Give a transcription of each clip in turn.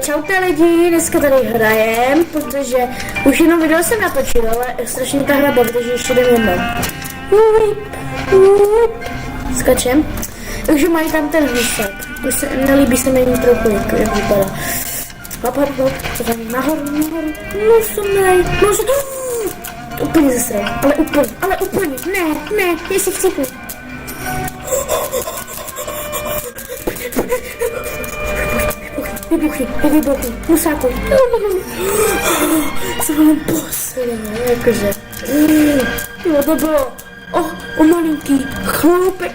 Čaute lidi, dneska tady hrajem, protože už jenom video jsem natočil, ale strašně ta hra baví, takže ještě jdem jednou. Skačem. Takže mají tam ten výsad. Nelíbí se mi trochu, jak vypadá. Hop, co tam nahoru. No jsem úplně zesral, ale úplně, ne, jestli vcepu. Vybuchni, musáku. Jsem vám posledný, jakože. Jo, to bylo. O malinký chlupek.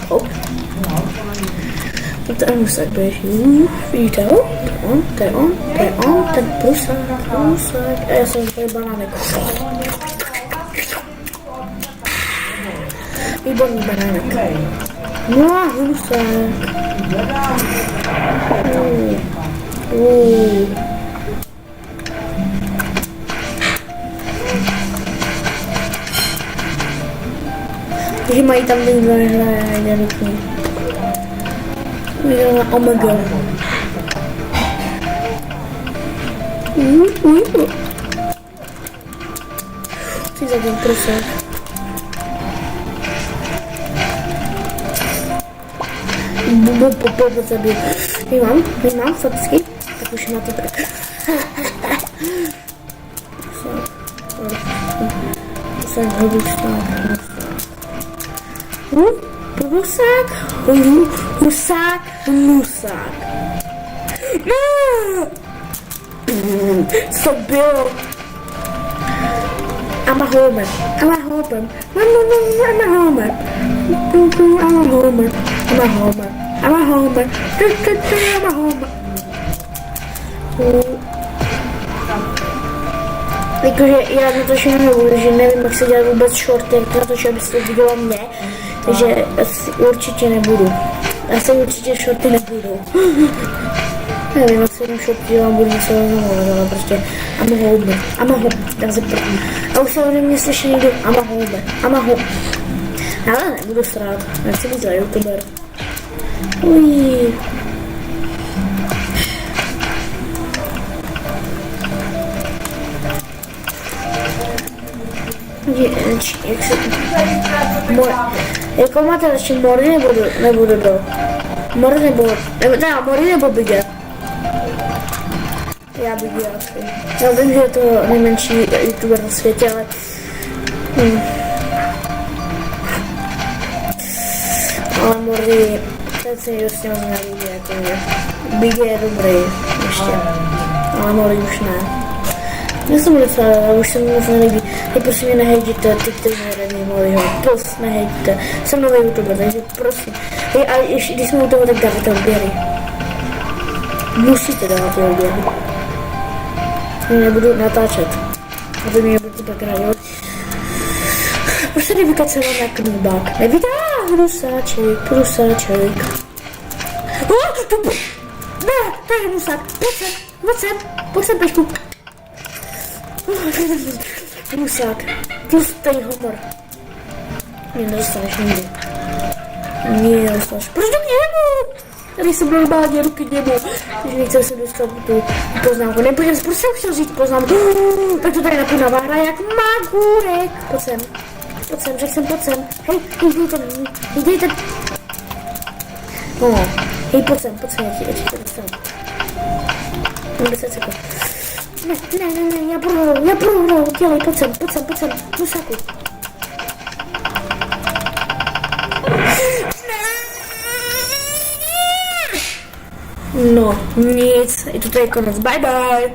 Hop. To je musák běží. Vidíte ho? To je on, ten plusák. A já jsem tady banánek. Výborný banánek. No, musák. Takže mají tam nejde ruku. Oh my god. Chci za ten prosek. Po zabít. Nemám, fakticky. Tak už na to tak. Musím hodit stát. Husák. Co bylo? I'm a homer. Jakože já natočím nebudu, že nevím, jak se dělat vůbec shorty, jak natočil, abyste viděla mě, takže asi určitě nebudu. Asi určitě shorty nebudu. Nevím, jak se jenom shorty dělám, budu něco rozumovat, ale prostě I'm a homer, tak se první. A už se ode mě slyší někdo, I'm a homer. Ale nebudu srát, nechci být za youtuber. Ují. Jak se... Jako máte radši Mory nebo Dodo? Mory nebo Bigger? Já Bigger asi. Já vím, že je to nejmenší youtuber na světě, ale... Ale Mory... Ten se někdo s něm nelíbí, jako mě. Bigger je dobrý ještě. Ale Mory už ne. Já jsem docela ráda, už se mi moc nelíbí. Hej, prosím mě nehejďte, ty, kteří neradí Mollyho. Prosím, nehejďte. Jsem nový youtuber, takže prosím. Hej, a ještě, když jsme u toho, tak dáte odběry. Musíte dát ty odběry. Já nebudu natáčet. Aby mě nebudete pak radit. Proč se nevykacela na knubák? Nevíte? Prusáček. Ne, to je musák. Pojď sem, pešku. Musák. Tlustý homor. Mě nedostaneš nikdy. Proč do němu? Tady jsem normálně ruky němu. Takže nechcem se dostat tu poznámku. Nepůjdem, proč jsem chtěl říct poznámku? Tak to tady napínavá hra jak magůrek. Pojď sem, řekl jsem pojď sem. Hej, jdejte. No, hej, pojď sem, já ti to dostanu. 10 sekund. Ne, já prohrou, dělej, pojď sem, musáku. No, nic, je to tady konec, bye.